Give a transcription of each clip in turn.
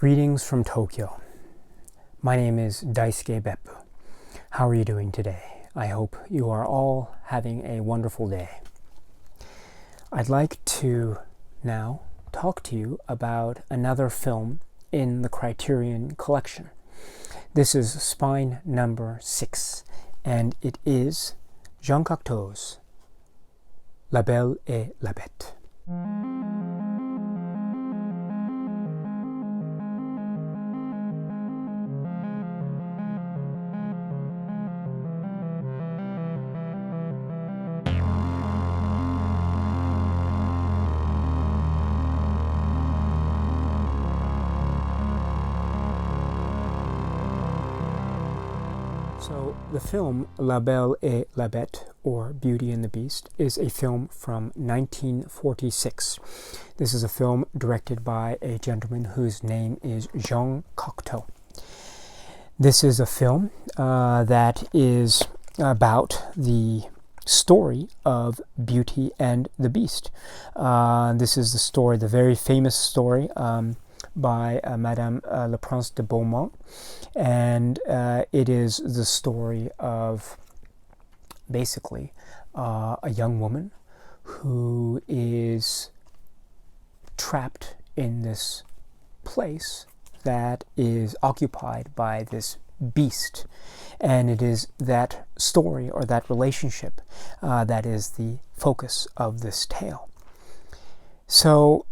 Greetings from Tokyo. My name is Daisuke Beppu. How are you doing today? I hope you are all having a wonderful day. I'd like to now talk to you about another film in the Criterion collection. This is Spine number 6, and it is Jean Cocteau's La Belle et la Bête. So the film La Belle et la Bête, or Beauty and the Beast, is a film from 1946. This is a film directed by a gentleman whose name is Jean Cocteau. This is a film that is about the story of Beauty and the Beast. This is the story, the very famous story by Madame Le Prince de Beaumont, and it is the story of basically a young woman who is trapped in this place that is occupied by this beast, and it is that story or that relationship that is the focus of this tale. So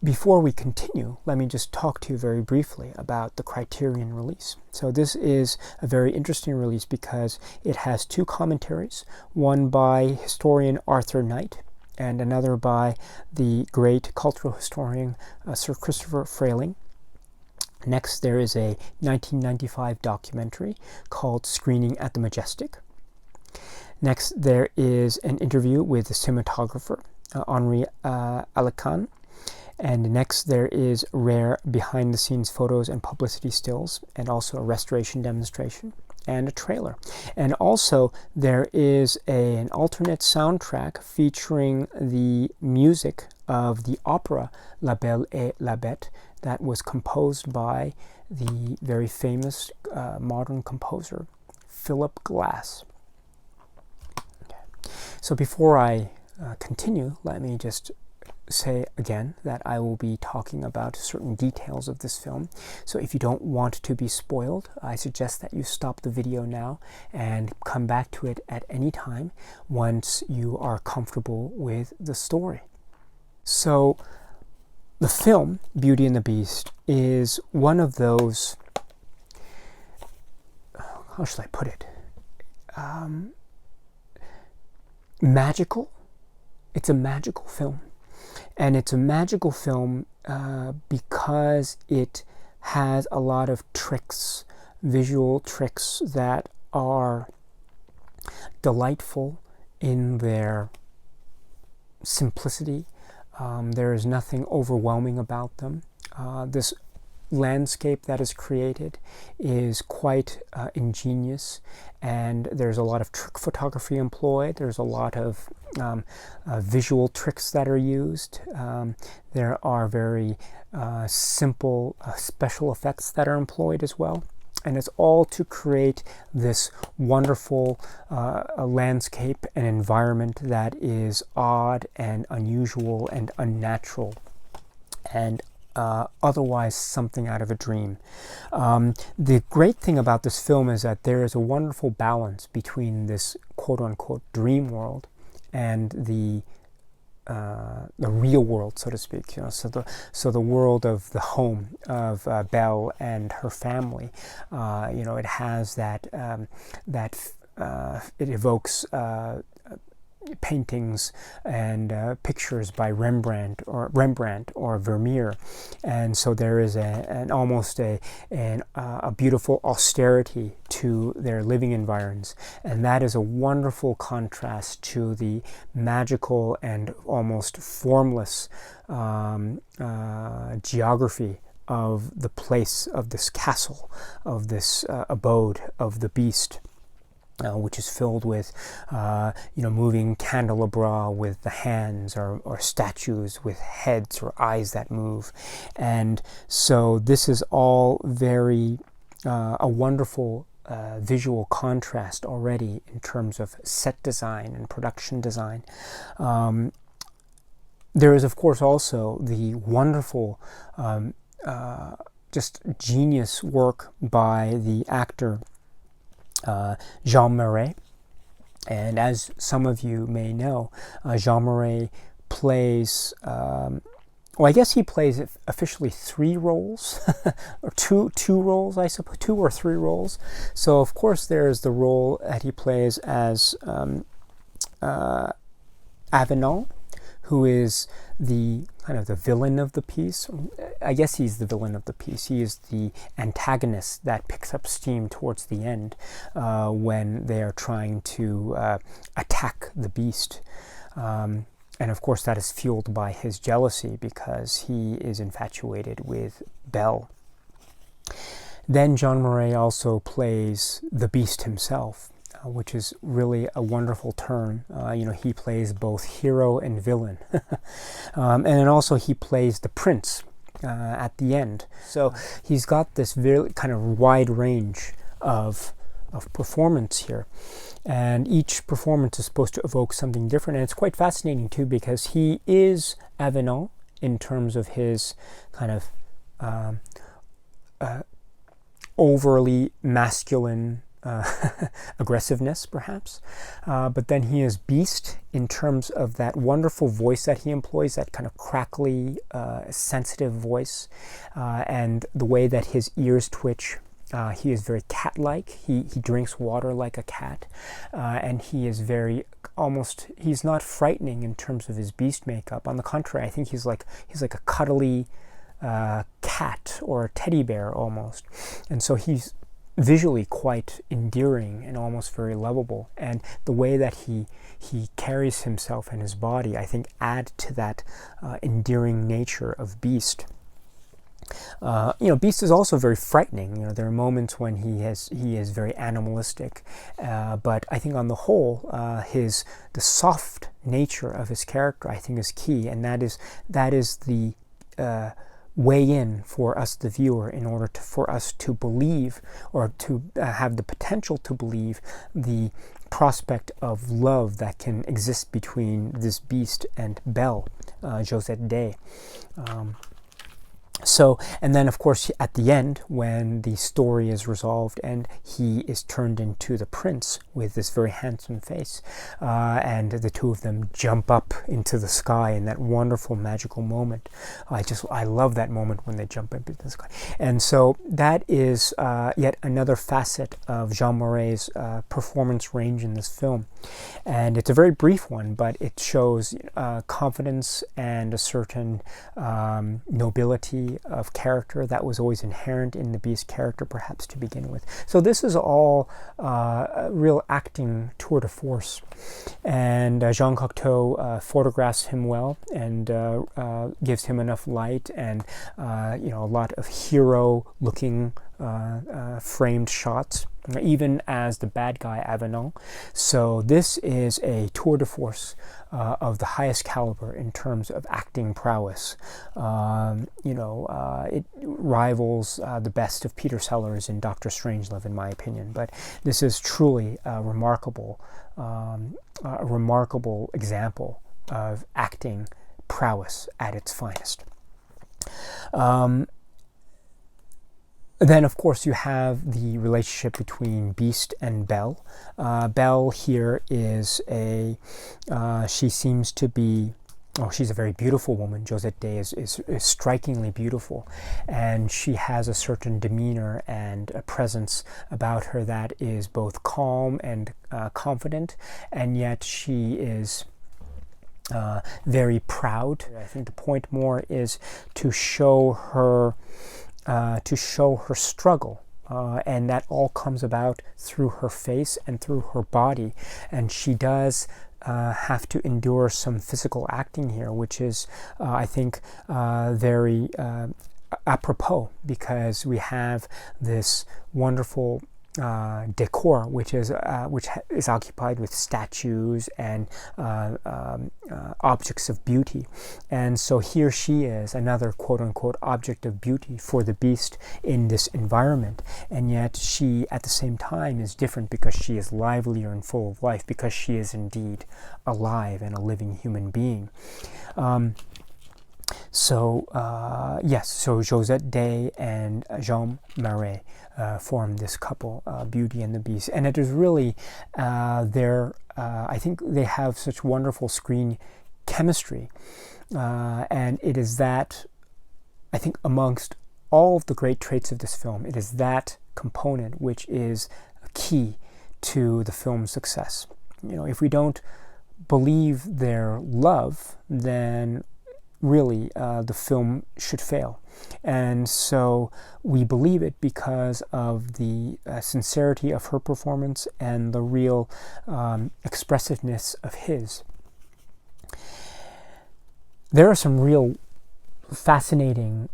before we continue, let me just talk to you very briefly about the Criterion release. So this is a very interesting release because it has two commentaries, one by historian Arthur Knight and another by the great cultural historian Sir Christopher Frayling. Next, there is a 1995 documentary called Screening at the Majestic. Next, there is an interview with the cinematographer Henri Alecan. And next there is rare behind-the-scenes photos and publicity stills, and also a restoration demonstration and a trailer. And also there is an alternate soundtrack featuring the music of the opera La Belle et la Bête that was composed by the very famous modern composer Philip Glass. Okay. So before I continue, let me just say again that I will be talking about certain details of this film. So if you don't want to be spoiled, I suggest that you stop the video now and come back to it at any time once you are comfortable with the story. So the film Beauty and the Beast is one of those, how should I put it, magical. It's a magical film. And it's a magical film because it has a lot of tricks, visual tricks that are delightful in their simplicity. There is nothing overwhelming about them. This landscape that is created is quite ingenious, and there's a lot of trick photography employed. There's a lot of visual tricks that are used. There are very simple special effects that are employed as well. And it's all to create this wonderful landscape and environment that is odd and unusual and unnatural and otherwise something out of a dream. The great thing about this film is that there is a wonderful balance between this quote-unquote dream world and the real world, so to speak. You know, so the world of the home of Belle and her family. You know, it has that it evokes paintings and pictures by Rembrandt or Vermeer, and so there is almost a beautiful austerity to their living environs, and that is a wonderful contrast to the magical and almost formless geography of the place, of this castle, of this abode of the beast. which is filled with, moving candelabra with the hands, or statues with heads or eyes that move. And so this is all very a wonderful visual contrast already in terms of set design and production design. There is, of course, also the wonderful just genius work by the actor Jean Marais. And as some of you may know, Jean Marais plays, I guess he plays officially 3 roles, or two roles, I suppose, 2 or 3 roles. So, of course, there's the role that he plays as Avenant, who is the kind of the villain of the piece. I guess he's the villain of the piece. He is the antagonist that picks up steam towards the end when they are trying to attack the beast. And of course that is fueled by his jealousy because he is infatuated with Belle. Then Jean Marais also plays the beast himself, which is really a wonderful turn. He plays both hero and villain. And then also he plays the prince at the end. So he's got this very kind of wide range of performance here. And each performance is supposed to evoke something different. And it's quite fascinating too, because he is Avenant in terms of his kind of overly masculine aggressiveness, perhaps, but then he is Beast in terms of that wonderful voice that he employs, that kind of crackly, sensitive voice, and the way that his ears twitch. He is very cat-like. He drinks water like a cat, and he is he's not frightening in terms of his beast makeup. On the contrary, I think he's like a cuddly cat or a teddy bear almost, and so he's visually quite endearing and almost very lovable. And the way that he carries himself and his body, I think, add to that endearing nature of Beast. Beast is also very frightening. There are moments when he is very animalistic, but I think on the whole, the soft nature of his character, I think, is key, and that is the way in for us, the viewer, in order for us to believe, or to have the potential to believe, the prospect of love that can exist between this beast and Belle, Josette Day. And then of course at the end, when the story is resolved and he is turned into the prince with this very handsome face, and the two of them jump up into the sky in that wonderful magical moment. I love that moment when they jump up into the sky. And so that is yet another facet of Jean Marais' performance range in this film. And it's a very brief one, but it shows confidence and a certain nobility of character that was always inherent in the Beast character, perhaps to begin with. So this is all a real acting tour de force, and Jean Cocteau photographs him well and gives him enough light and a lot of hero-looking framed shots, even as the bad guy Avenant. So this is a tour de force of the highest caliber in terms of acting prowess. It rivals the best of Peter Sellers in Dr. Strangelove, in my opinion. But this is truly a remarkable example of acting prowess at its finest. Then, of course, you have the relationship between Beast and Belle. Belle here is she seems to be, she's a very beautiful woman. Josette Day is strikingly beautiful, and she has a certain demeanor and a presence about her that is both calm and confident, and yet she is very proud. I think the point more is to show her struggle, and that all comes about through her face and through her body. And she does have to endure some physical acting here, which is, I think, very apropos, because we have this wonderful decor, which is occupied with statues and objects of beauty. And so here she is, another quote-unquote object of beauty for the beast in this environment, and yet she at the same time is different because she is livelier and full of life, because she is indeed alive and a living human being. Yes, so Josette Day and Jean Marais formed this couple, Beauty and the Beast, and it is really I think they have such wonderful screen chemistry, and it is that, I think, amongst all of the great traits of this film, it is that component which is key to the film's success. You know, if we don't believe their love, then really the film should fail. And so we believe it because of the sincerity of her performance and the real expressiveness of his. There are some real fascinating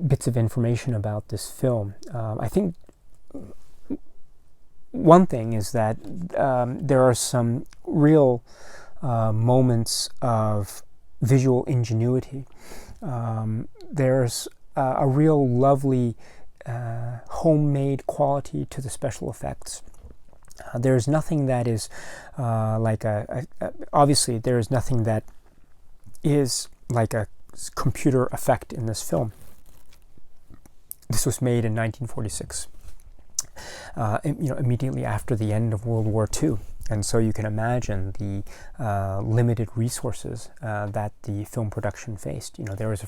bits of information about this film. I think one thing is that there are some real moments of visual ingenuity. There's a real lovely homemade quality to the special effects. There's nothing that is obviously there is nothing that is like a computer effect in this film. This was made in 1946, immediately after the end of World War II. And so you can imagine the limited resources that the film production faced. You know, there is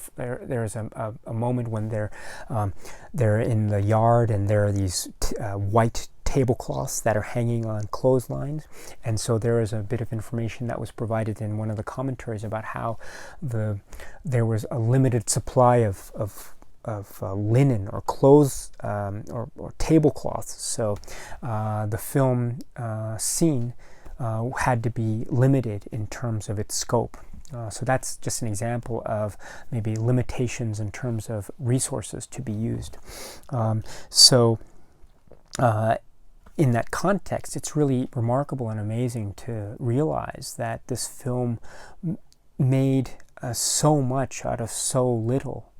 a moment when they're in the yard, and there are these white tablecloths that are hanging on clotheslines, and so there is a bit of information that was provided in one of the commentaries about how there was a limited supply of linen or clothes or tablecloths. So the film scene had to be limited in terms of its scope. So that's just an example of maybe limitations in terms of resources to be used. In that context, it's really remarkable and amazing to realize that this film made so much out of so little.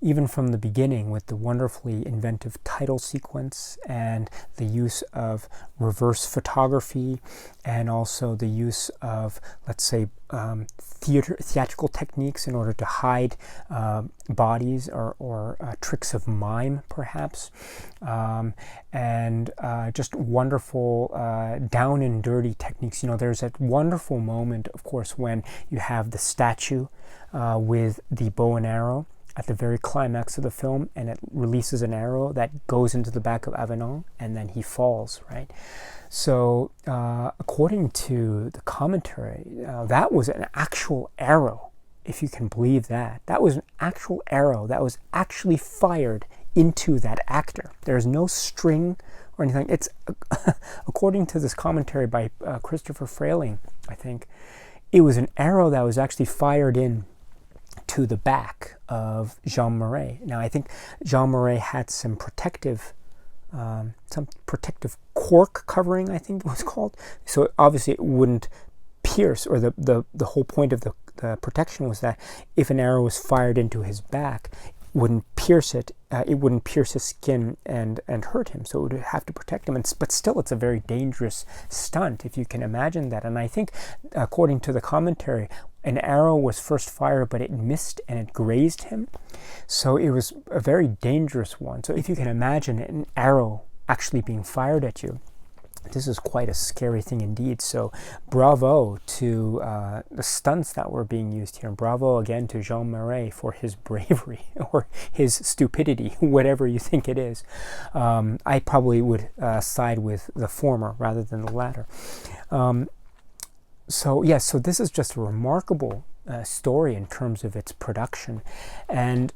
Even from the beginning, with the wonderfully inventive title sequence and the use of reverse photography, and also the use of, let's say, theatrical techniques in order to hide bodies or tricks of mime, perhaps, and just wonderful down and dirty techniques. You know, there's that wonderful moment, of course, when you have the statue with the bow and arrow at the very climax of the film, and it releases an arrow that goes into the back of Avenant, and then he falls, right? So according to the commentary, that was an actual arrow, if you can believe that. That was an actual arrow that was actually fired into that actor. There's no string or anything. It's according to this commentary by Christopher Frayling, I think, it was an arrow that was actually fired in to the back of Jean Marais. Now, I think Jean Marais had some protective cork covering, I think it was called. So obviously it wouldn't pierce, or the whole point of the protection was that if an arrow was fired into his back, it wouldn't pierce his skin and hurt him. So it would have to protect him. But still, it's a very dangerous stunt, if you can imagine that. And I think, according to the commentary, an arrow was first fired, but it missed and it grazed him. So it was a very dangerous one. So if you can imagine an arrow actually being fired at you, this is quite a scary thing indeed. So bravo to the stunts that were being used here. And bravo again to Jean Marais for his bravery or his stupidity, whatever you think it is. I probably would side with the former rather than the latter. So this is just a remarkable story in terms of its production. And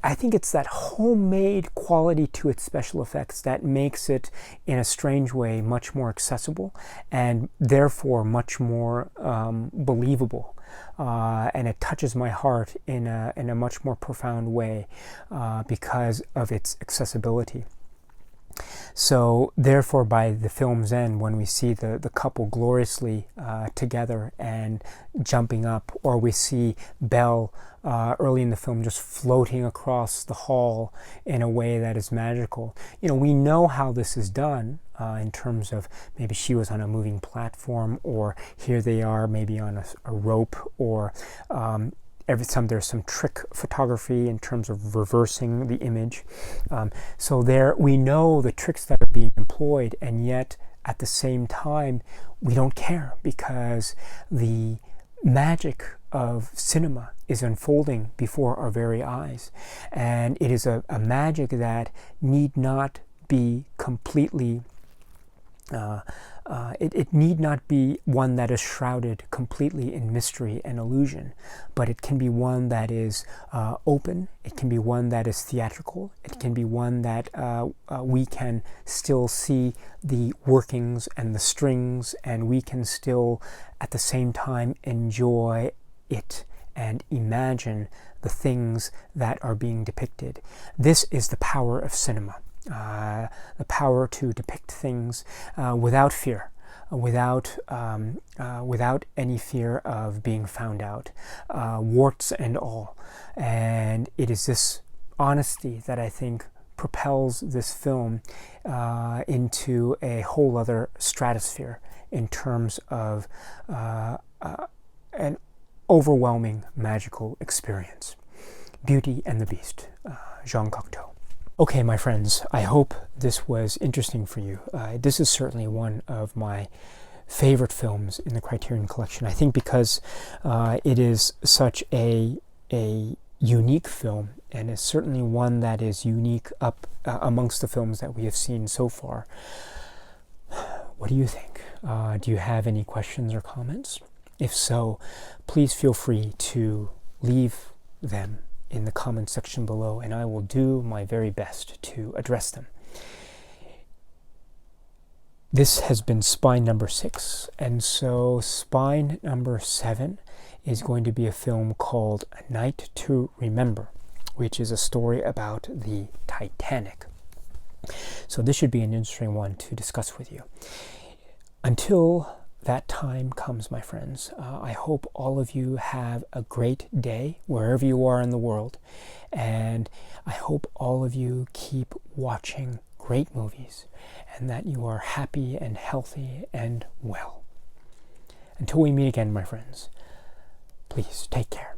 I think it's that homemade quality to its special effects that makes it, in a strange way, much more accessible and therefore much more believable. and it touches my heart in a much more profound way because of its accessibility. So therefore, by the film's end, when we see the couple gloriously together and jumping up, or we see Belle early in the film just floating across the hall in a way that is magical, we know how this is done in terms of maybe she was on a moving platform, or here they are maybe on a rope, or there's some trick photography in terms of reversing the image. So there we know the tricks that are being employed, and yet at the same time we don't care, because the magic of cinema is unfolding before our very eyes, and it is a magic that need not be completely it need not be one that is shrouded completely in mystery and illusion, but it can be one that is open, it can be one that is theatrical, it can be one that we can still see the workings and the strings, and we can still at the same time enjoy it and imagine the things that are being depicted. This is the power of cinema. The power to depict things without fear, without any fear of being found out, warts and all. And it is this honesty that I think propels this film into a whole other stratosphere in terms of an overwhelming magical experience. Beauty and the Beast, Jean Cocteau. Okay, my friends, I hope this was interesting for you. This is certainly one of my favorite films in the Criterion collection. I think because it is such a unique film, and is certainly one that is unique up amongst the films that we have seen so far. What do you think? Do you have any questions or comments? If so, please feel free to leave them in the comment section below, and I will do my very best to address them. This has been spine number 6, and so spine number 7 is going to be a film called A Night to Remember, which is a story about the Titanic. So this should be an interesting one to discuss with you. Until that time comes, my friends, I hope all of you have a great day wherever you are in the world, and I hope all of you keep watching great movies, and that you are happy and healthy and well. Until we meet again, my friends, please take care.